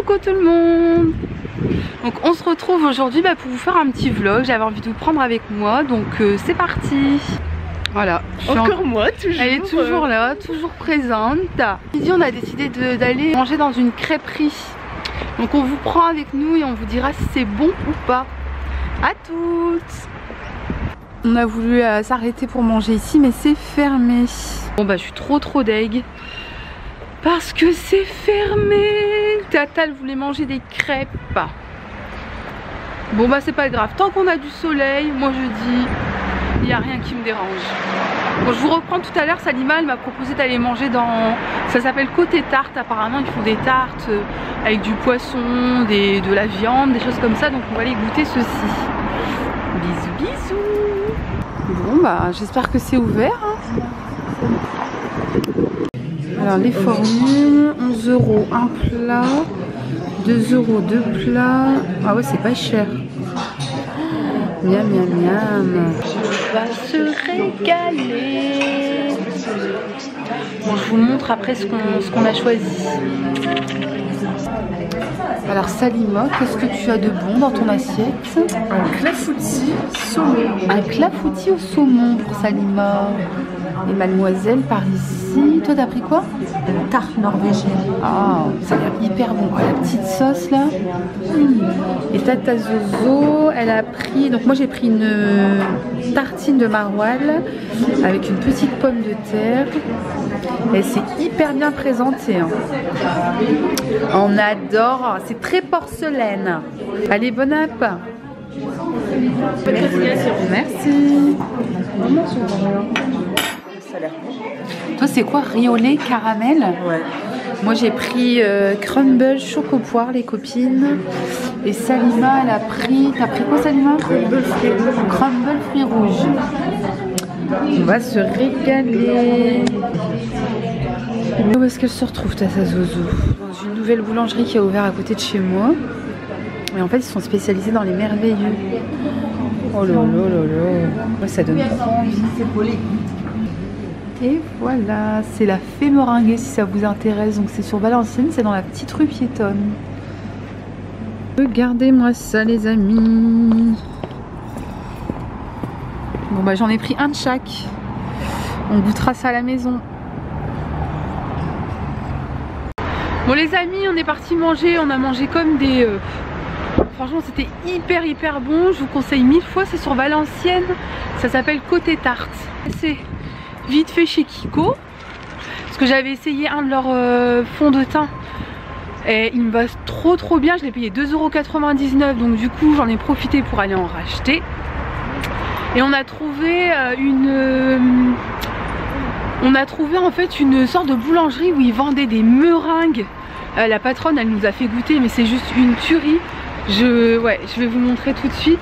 Coucou tout le monde. Donc on se retrouve aujourd'hui pour vous faire un petit vlog. J'avais envie de vous prendre avec moi, donc c'est parti. Voilà. Encore moi, toujours. Elle est toujours là, toujours présente. Ici on a décidé d'aller manger dans une crêperie. Donc on vous prend avec nous et on vous dira si c'est bon ou pas. À toutes. On a voulu s'arrêter pour manger ici mais c'est fermé. Bon je suis trop deg. Parce que c'est fermé. Tata elle voulait manger des crêpes. Bon c'est pas grave. Tant qu'on a du soleil, moi je dis, il n'y a rien qui me dérange. Bon je vous reprends tout à l'heure, Salima elle m'a proposé d'aller manger dans... Ça s'appelle Côté Tarte, apparemment ils font des tartes avec du poisson, de la viande, des choses comme ça. Donc on va aller goûter ceci. Bisous bisous. Bon j'espère que c'est ouvert hein. Alors les formules, 11 € un plat, 2 € deux plats. Ah ouais c'est pas cher. Miam miam miam. On va se régaler. Bon je vous montre après ce qu'on a choisi. Alors Salima, qu'est-ce que tu as de bon dans ton assiette? Un clafoutis saumon. Un clafoutis au saumon pour Salima. Et mademoiselle par ici. Toi t'as pris quoi? Une tarte norvégienne. Ah, ça a l'air hyper bon. La petite sauce là. Et Tata Zozo, elle a pris... Donc moi j'ai pris une tartine de maroilles avec une petite pomme de terre. Elle s'est hyper bien présentée hein. On adore. C'est très porcelaine. Allez, bon app. Merci. Toi c'est quoi? Riolet caramel? Ouais. Moi j'ai pris crumble choco-poire les copines. Et Salima elle a pris... T'as pris quoi Salima? Crumble fruits rouges. Crumble fruits rouges. On va se régaler. Où est-ce qu'elle se retrouve Tata Zozo? Dans une nouvelle boulangerie qui a ouvert à côté de chez moi. Et en fait ils sont spécialisés dans les merveilleux. Oh là là là là. Ouais, ça donne trop envie. Et voilà, c'est la Fée Meringuée si ça vous intéresse. Donc c'est sur Valenciennes, c'est dans la petite rue piétonne. Regardez-moi ça les amis. Bon j'en ai pris un de chaque. On goûtera ça à la maison. Bon les amis, on est parti manger. On a mangé comme des... Franchement c'était hyper bon. Je vous conseille 1000 fois, c'est sur Valenciennes. Ça s'appelle Côté Tarte. C'est vite fait chez Kiko. Parce que j'avais essayé un de leurs fonds de teint. Et il me va trop bien. Je l'ai payé 2,99 €. Donc du coup j'en ai profité pour aller en racheter. Et on a trouvé en fait une sorte de boulangerie où ils vendaient des meringues. La patronne elle nous a fait goûter mais c'est juste une tuerie. Je vais vous montrer tout de suite.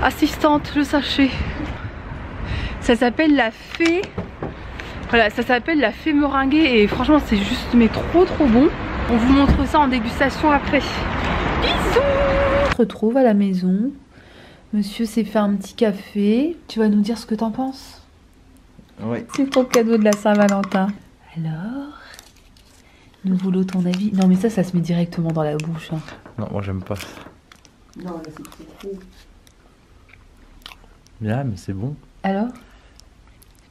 Assistante, le sachet. Ça s'appelle la Fée. Voilà, ça s'appelle la Fée Meringuée et franchement c'est juste mais trop bon. On vous montre ça en dégustation après. Bisous. On se retrouve à la maison. Monsieur s'est fait un petit café. Tu vas nous dire ce que t'en penses? Oui. C'est ton cadeau de la Saint-Valentin. Alors, nous voulons ton avis. Non mais ça se met directement dans la bouche. Hein. Non, moi j'aime pas. Non, là c'est trop. Bien, mais c'est bon. Alors?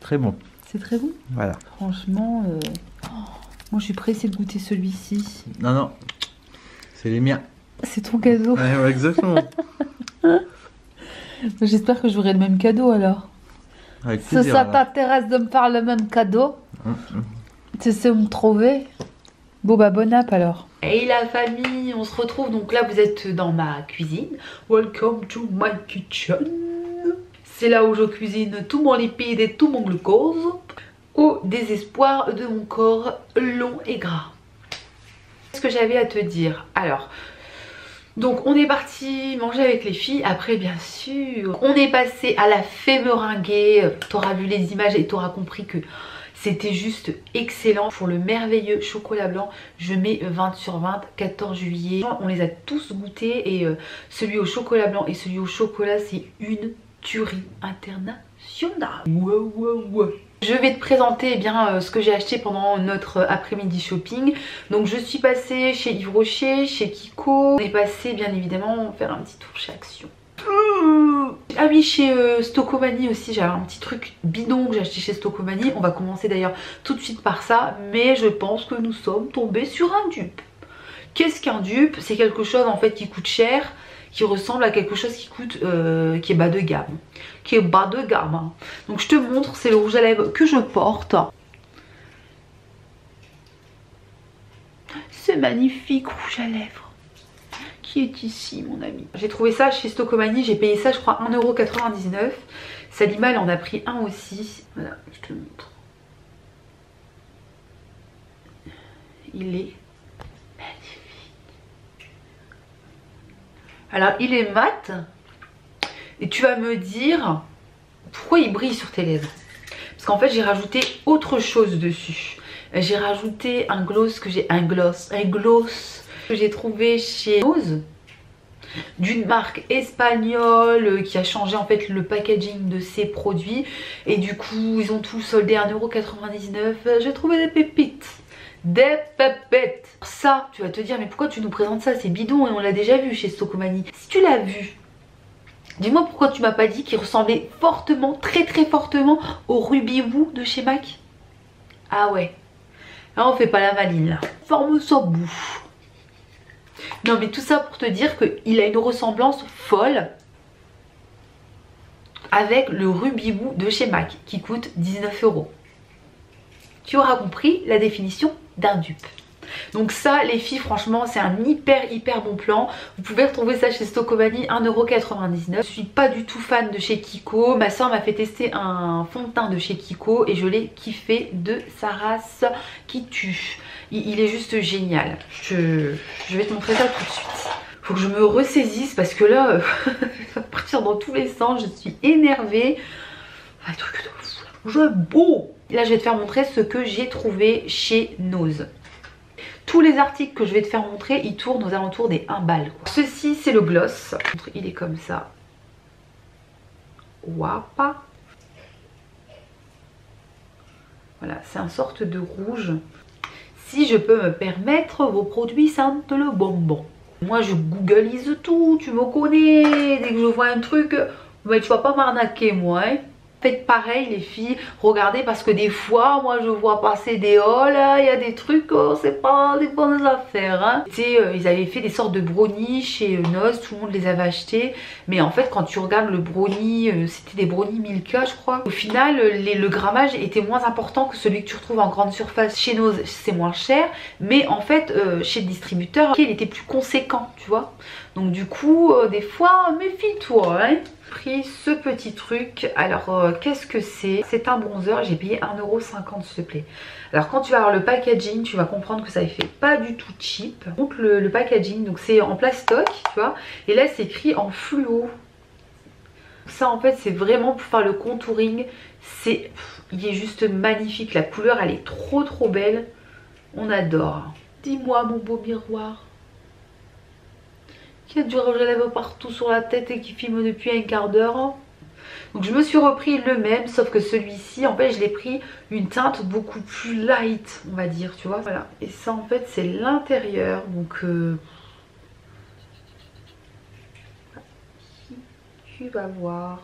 Très bon. C'est très bon? Voilà. Franchement, moi je suis pressée de goûter celui-ci. Non, c'est les miens. C'est ton cadeau. Ouais, exactement. J'espère que j'aurai le même cadeau alors. Avec Si plaisir, ça alors. t'intéresse de me faire le même cadeau, tu sais où me trouver. Bon bon app alors. Hey la famille, on se retrouve donc là vous êtes dans ma cuisine. Welcome to my kitchen. C'est là où je cuisine tout mon lipide et tout mon glucose au désespoir de mon corps long et gras. Ce que j'avais à te dire. Alors, donc on est parti manger avec les filles. Après bien sûr, on est passé à la Fée Meringuée. T'auras vu les images et t'auras compris que c'était juste excellent. Pour le merveilleux chocolat blanc, je mets 20 sur 20, 14 juillet. On les a tous goûtés et celui au chocolat blanc et celui au chocolat c'est une tuerie internationale. Ouais. Je vais te présenter ce que j'ai acheté pendant notre après-midi shopping. Donc je suis passée chez Yves Rocher, chez Kiko. On est passé bien évidemment faire un petit tour chez Action. Ah oui, chez Stocomanie aussi, j'avais un petit truc bidon que j'ai acheté chez Stocomanie. On va commencer d'ailleurs tout de suite par ça, mais je pense que nous sommes tombés sur un dupe. Qu'est-ce qu'un dupe? C'est quelque chose en fait qui coûte cher, qui ressemble à quelque chose qui coûte, qui est bas de gamme. Qui est bas de gamme. Hein. Donc je te montre, c'est le rouge à lèvres que je porte. Ce magnifique rouge à lèvres qui est ici mon ami. J'ai trouvé ça chez Stocomanie, j'ai payé ça je crois 1,99 €. Salima elle en a pris un aussi. Voilà, je te le montre. Il est magnifique. Alors il est mat. Et tu vas me dire pourquoi il brille sur tes lèvres. Parce qu'en fait j'ai rajouté autre chose dessus. J'ai rajouté un gloss que j'ai que j'ai trouvé chez Nose, d'une marque espagnole qui a changé en fait le packaging de ses produits. Et du coup ils ont tout soldé à 1,99 €. J'ai trouvé des pépites. Des pépettes. Ça, tu vas te dire mais pourquoi tu nous présentes ça? C'est bidon et on l'a déjà vu chez Stocomanie. Si tu l'as vu, dis-moi pourquoi tu m'as pas dit qu'il ressemblait fortement, très fortement au Ruby Woo de chez MAC. Ah ouais. Là on fait pas la maline là. Forme sans bout. Non mais tout ça pour te dire qu'il a une ressemblance folle avec le Ruby Woo de chez MAC qui coûte 19 €. Tu auras compris la définition d'un dupe. Donc ça les filles franchement c'est un hyper bon plan. Vous pouvez retrouver ça chez Stocomanie 1,99 €. Je suis pas du tout fan de chez Kiko. Ma soeur m'a fait tester un fond de teint de chez Kiko et je l'ai kiffé de sa race qui tue. Il est juste génial. Je vais te montrer ça tout de suite. Faut que je me ressaisisse parce que là ça va partir dans tous les sens. Je suis énervée. Un truc de fou. Je beau. Là je vais te faire montrer ce que j'ai trouvé chez Nose. Tous les articles que je vais te faire montrer, ils tournent aux alentours des 1 balle. Quoi. Ceci, c'est le gloss. Il est comme ça. Wapa. Voilà, c'est une sorte de rouge. Si je peux me permettre, vos produits sentent le bonbon. Moi, je googlise tout, tu me connais. Dès que je vois un truc, mais tu vas pas m'arnaquer, moi. Hein. Faites pareil les filles, regardez parce que des fois moi je vois passer des hauls, il y a des trucs, oh, c'est pas des bonnes affaires hein. Tu sais, ils avaient fait des sortes de brownies chez Nose, tout le monde les avait achetés. Mais en fait quand tu regardes le brownie, c'était des brownies Milka je crois. Au final le grammage était moins important que celui que tu retrouves en grande surface. Chez Nose c'est moins cher, mais en fait chez le distributeur il était plus conséquent tu vois. Donc du coup des fois méfie-toi hein. Pris ce petit truc. Alors qu'est-ce que c'est? C'est un bronzer, j'ai payé 1,50 € s'il te plaît. Alors quand tu vas voir le packaging tu vas comprendre que ça fait pas du tout cheap. Donc le packaging, donc c'est en plastoc tu vois, et là c'est écrit en fluo. Ça en fait c'est vraiment pour faire le contouring. Il est juste magnifique, la couleur elle est trop belle. On adore. Dis-moi mon beau miroir qui a du rouge à lèvres partout sur la tête et qui filme depuis un quart d'heure. Donc je me suis repris le même, sauf que celui-ci, en fait, je l'ai pris une teinte beaucoup plus light, on va dire, tu vois. Voilà. Et ça, en fait, c'est l'intérieur. Donc, tu vas voir.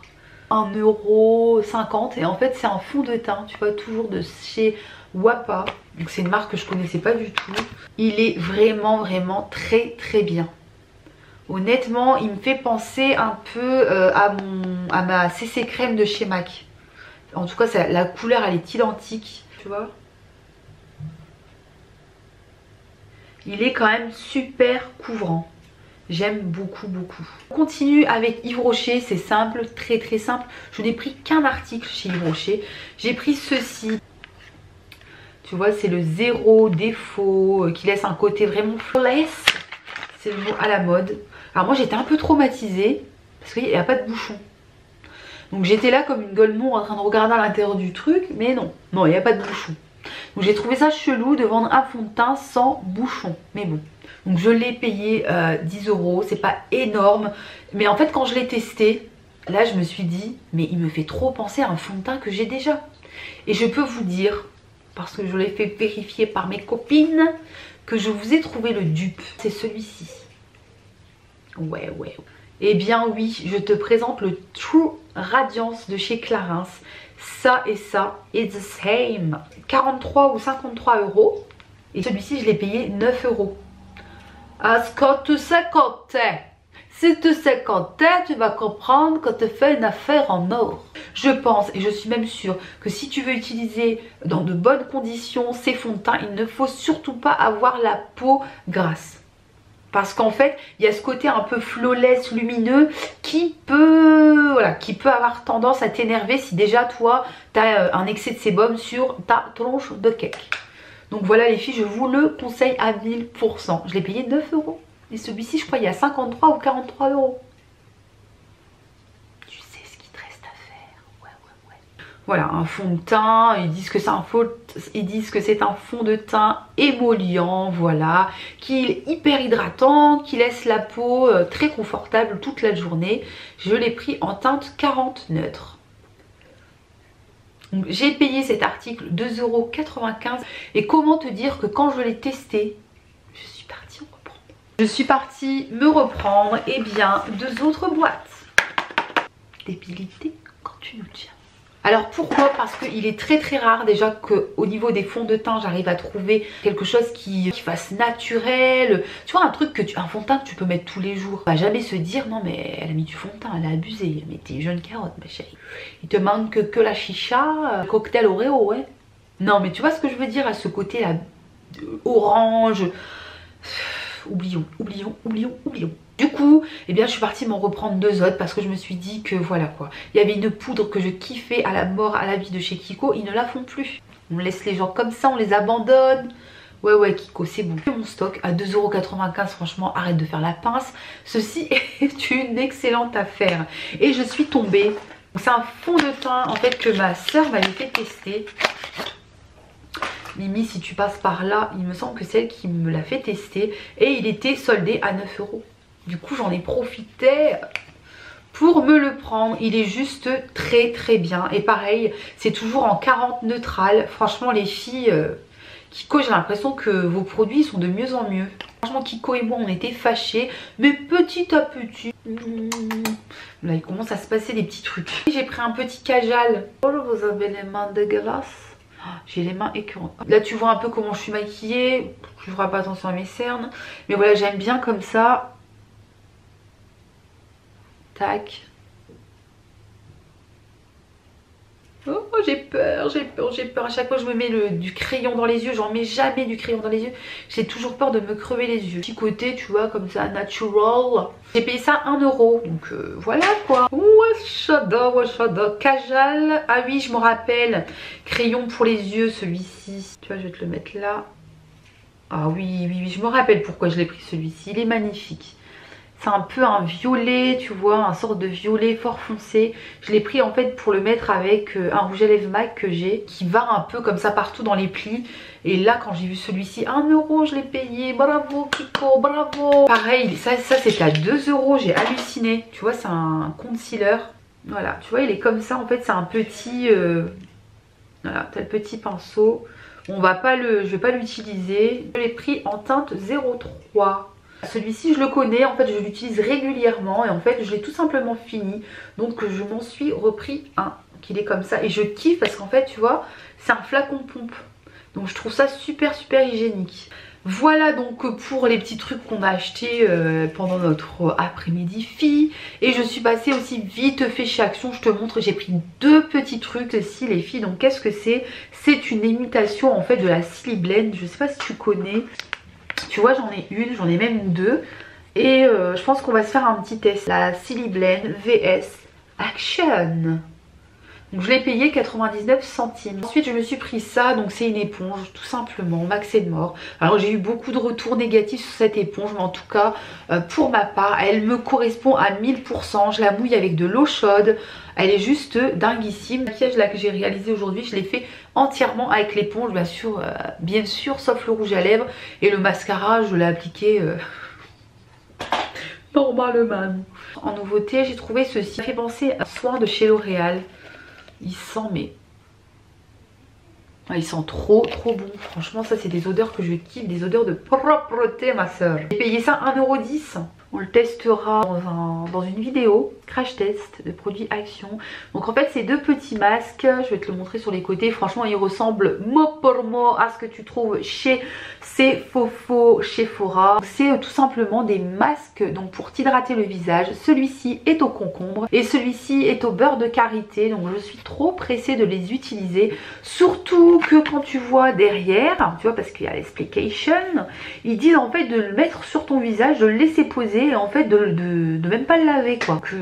1,50 € et en fait, c'est un fond de teint, tu vois, toujours de chez Wapa. Donc c'est une marque que je connaissais pas du tout. Il est vraiment très bien. Honnêtement, il me fait penser un peu à ma CC crème de chez MAC. En tout cas, la couleur, elle est identique. Tu vois? Il est quand même super couvrant. J'aime beaucoup. On continue avec Yves Rocher. C'est simple, très simple. Je n'ai pris qu'un article chez Yves Rocher. J'ai pris ceci. Tu vois, c'est le zéro défaut qui laisse un côté vraiment flawless. C'est le mot à la mode. Alors moi j'étais un peu traumatisée parce qu'il n'y a pas de bouchon. Donc j'étais là comme une golemon en train de regarder à l'intérieur du truc. Mais non, il n'y a pas de bouchon. Donc j'ai trouvé ça chelou de vendre un fond de teint sans bouchon. Mais bon. Donc je l'ai payé 10 €. C'est pas énorme. Mais en fait quand je l'ai testé, là je me suis dit mais il me fait trop penser à un fond de teint que j'ai déjà. Et je peux vous dire, parce que je l'ai fait vérifier par mes copines, que je vous ai trouvé le dupe. C'est celui-ci. Ouais. Eh bien oui, je te présente le True Radiance de chez Clarins. Ça et ça, it's the same. 43 ou 53 €. Et celui-ci, je l'ai payé 9 €. Ah, quand tu sais compter. Si tu sais compter, tu vas comprendre quand tu fais une affaire en or. Je pense, et je suis même sûre, que si tu veux utiliser dans de bonnes conditions ces fonds de teint, il ne faut surtout pas avoir la peau grasse. Parce qu'en fait, il y a ce côté un peu flawless, lumineux, qui peut avoir tendance à t'énerver si déjà toi, tu as un excès de sébum sur ta tronche de cake. Donc voilà les filles, je vous le conseille à 1000%. Je l'ai payé 9 €. Et celui-ci, je crois, il y a 53 ou 43 €. Tu sais ce qu'il te reste à faire. Ouais. Voilà, un fond de teint. Ils disent que c'est un fond de teint émollient, voilà, qui est hyper hydratant, qui laisse la peau très confortable toute la journée. Je l'ai pris en teinte 40 neutre. J'ai payé cet article 2,95 €. Et comment te dire que quand je l'ai testé, je suis partie me reprendre, et bien 2 autres boîtes. Débilité quand tu nous tiens. Alors pourquoi? Parce qu'il est très rare déjà qu'au niveau des fonds de teint j'arrive à trouver quelque chose qui fasse naturel. Tu vois, un fond de teint que tu peux mettre tous les jours. On va jamais se dire non mais elle a mis du fond de teint, elle a abusé. Mais t'es jeune carotte ma chérie. Il te manque que la chicha, cocktail Oreo, ouais. Non mais tu vois ce que je veux dire à ce côté là, orange. Oublions. Du coup, eh bien, je suis partie m'en reprendre 2 autres parce que je me suis dit que voilà quoi. Il y avait une poudre que je kiffais à la mort à la vie de chez Kiko, ils ne la font plus. On laisse les gens comme ça, on les abandonne. Ouais Kiko, c'est bon. Mon stock à 2,95 €, franchement, arrête de faire la pince. Ceci est une excellente affaire. Et je suis tombée. C'est un fond de teint en fait que ma soeur m'avait fait tester. Mimi, si tu passes par là, il me semble que c'est elle qui me l'a fait tester. Et il était soldé à 9 €. Du coup, j'en ai profité pour me le prendre. Il est juste très bien. Et pareil, c'est toujours en 40 neutral. Franchement, les filles, Kiko, j'ai l'impression que vos produits sont de mieux en mieux. Franchement, Kiko et moi, on était fâchés. Mais petit à petit, là, il commence à se passer des petits trucs. J'ai pris un petit Kajal. Oh, vous avez les mains dégueulasses. J'ai les mains écœurantes. Là tu vois un peu comment je suis maquillée. Je ne ferai pas attention à mes cernes. Mais voilà, j'aime bien comme ça. Tac. Oh, j'ai peur. À chaque fois je me mets du crayon dans les yeux. J'en mets jamais du crayon dans les yeux. J'ai toujours peur de me crever les yeux. Petit côté, tu vois, comme ça, natural. J'ai payé ça 1 €. Donc voilà quoi. J'adore. Kajal. Ah oui, je me rappelle. Crayon pour les yeux, celui-ci. Tu vois, je vais te le mettre là. Ah oui, je me rappelle pourquoi je l'ai pris celui-ci. Il est magnifique. C'est un peu un violet, tu vois, un sorte de violet fort foncé. Je l'ai pris en fait pour le mettre avec un rouge à lèvres MAC que j'ai, qui va un peu comme ça partout dans les plis. Et là, quand j'ai vu celui-ci, 1 €, je l'ai payé. Bravo Kiko, bravo. Pareil, ça c'était à 2 €, j'ai halluciné. Tu vois, c'est un concealer. Voilà, tu vois, il est comme ça. En fait, c'est un petit... voilà, t'as le petit pinceau. Je vais pas l'utiliser. Je l'ai pris en teinte 03. Celui-ci je le connais, en fait je l'utilise régulièrement et en fait je l'ai tout simplement fini. Donc je m'en suis repris un qu'il est comme ça et je kiffe parce qu'en fait tu vois c'est un flacon pompe. Donc je trouve ça super hygiénique. Voilà donc pour les petits trucs qu'on a achetés pendant notre après-midi filles. Et je suis passée aussi vite fait chez Action, je te montre, j'ai pris 2 petits trucs ici les filles. Donc qu'est-ce que c'est? C'est une imitation en fait de la Silly Blend, je sais pas si tu connais. Tu vois, j'en ai une, j'en ai même 2. Et je pense qu'on va se faire un petit test. La Silly Blend VS Action. Donc je l'ai payé 99 centimes. Ensuite je me suis pris ça, donc c'est une éponge tout simplement, Max & More. Alors j'ai eu beaucoup de retours négatifs sur cette éponge, mais en tout cas pour ma part elle me correspond à 1000%. Je la mouille avec de l'eau chaude, elle est juste dinguissime. Le maquillage là que j'ai réalisé aujourd'hui, je l'ai fait entièrement avec l'éponge bien sûr, sauf le rouge à lèvres. Et le mascara je l'ai appliqué normalement. En nouveauté j'ai trouvé ceci, ça fait penser à un soin de chez L'Oréal. Il sent mais Ouais, ils sentent trop bon. Franchement, ça c'est des odeurs que je kiffe, des odeurs de propreté, ma soeur. J'ai payé ça 1,10 €. On le testera dans une vidéo, crash test de produits Action. Donc en fait c'est deux petits masques, je vais te le montrer sur les côtés. Franchement ils ressemblent mot pour mot à ce que tu trouves chez Fofo, chez Fora. C'est tout simplement des masques donc pour t'hydrater le visage. Celui-ci est au concombre et celui-ci est au beurre de karité. Donc je suis trop pressée de les utiliser. Surtout que quand tu vois derrière, tu vois, parce qu'il y a l'explication, ils disent en fait de le mettre sur ton visage, de le laisser poser et en fait de même pas le laver quoi. Que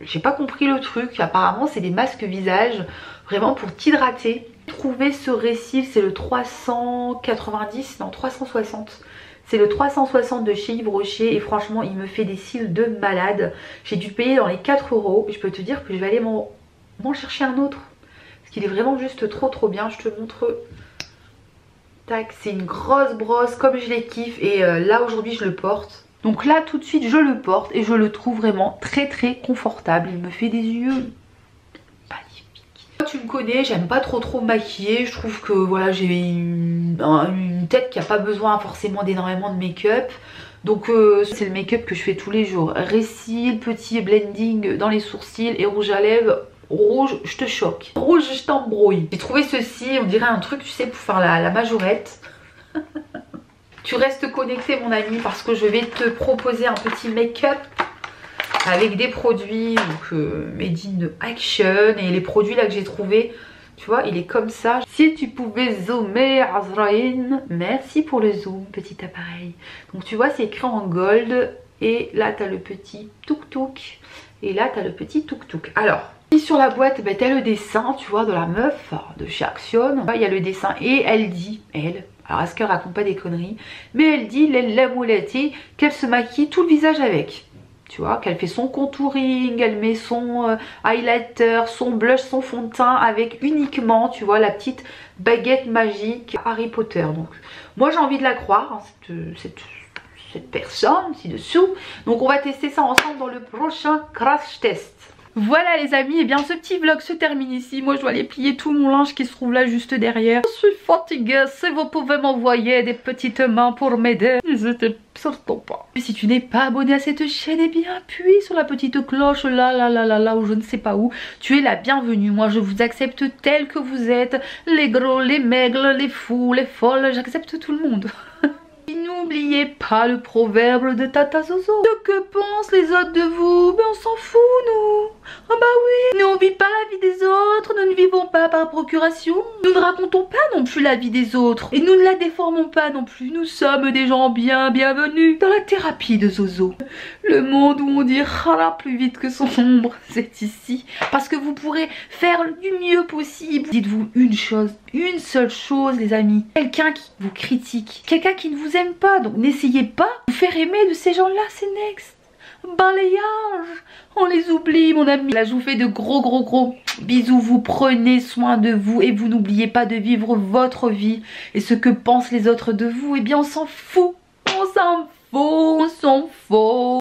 j'ai pas compris le truc. Apparemment c'est des masques visage vraiment pour t'hydrater. Trouver ce récil, c'est le 390, non 360. C'est le 360 de chez Yves Rocher et franchement il me fait des cils de malade. J'ai dû payer dans les 4 €. Je peux te dire que je vais aller m'en chercher un autre. Parce qu'il est vraiment juste trop bien. Je te montre. Tac, c'est une grosse brosse comme je les kiffe et là aujourd'hui je le porte. Donc là tout de suite je le porte et je le trouve vraiment très confortable. Il me fait des yeux magnifiques. Tu me connais, j'aime pas trop maquiller. Je trouve que voilà j'ai une tête qui a pas besoin forcément d'énormément de make-up. Donc c'est le make-up que je fais tous les jours. Récil, petit blending dans les sourcils et rouge à lèvres. Rouge, je te choque. Rouge, je t'embrouille. J'ai trouvé ceci, on dirait un truc tu sais pour faire la majorette. Tu restes connecté mon ami parce que je vais te proposer un petit make-up avec des produits donc made in Action et les produits là que j'ai trouvé, tu vois, il est comme ça. Si tu pouvais zoomer Azraïn, merci pour le zoom petit appareil. Donc tu vois c'est écrit en gold et là tu as le petit tuk-tuk et là tu as le petit tuk-tuk. Alors sur la boîte, bah, tu as le dessin, tu vois, de la meuf de chez Action. Il y a le dessin et elle dit, alors est-ce qu'elle raconte pas des conneries, mais elle dit, la moulette, qu'elle se maquille tout le visage avec. Tu vois, qu'elle fait son contouring, elle met son highlighter, son blush, son fond de teint avec uniquement, tu vois, la petite baguette magique Harry Potter. Donc moi j'ai envie de la croire, hein, cette personne ci-dessous. Donc on va tester ça ensemble dans le prochain crash test. Voilà les amis, et bien ce petit vlog se termine ici. Moi je dois aller plier tout mon linge qui se trouve là juste derrière. Je suis fatiguée, si vous pouvez m'envoyer des petites mains pour m'aider, n'hésitez surtout pas. Si tu n'es pas abonné à cette chaîne, eh bien appuie sur la petite cloche là ou je ne sais pas où. Tu es la bienvenue, moi je vous accepte tel que vous êtes. Les gros, les maigres, les fous, les folles, j'accepte tout le monde. N'oubliez pas le proverbe de Tata Zozo. Ce que pensent les autres de vous, ben on s'en fout nous. Ah bah oui, nous on vit pas la vie des autres, nous ne vivons pas par procuration. Nous ne racontons pas non plus la vie des autres. Et nous ne la déformons pas non plus. Nous sommes des gens bienvenus dans la thérapie de Zozo. Le monde où on dit rara plus vite que son ombre, c'est ici. Parce que vous pourrez faire du mieux possible. Dites-vous une chose, une seule chose les amis. Quelqu'un qui vous critique, quelqu'un qui ne vous aime pas, donc n'essayez pas de vous faire aimer de ces gens-là, c'est next. Balayage, on les oublie mon ami. Là je vous fais de gros bisous, vous prenez soin de vous et vous n'oubliez pas de vivre votre vie. Et ce que pensent les autres de vous, eh bien on s'en fout, on s'en fout.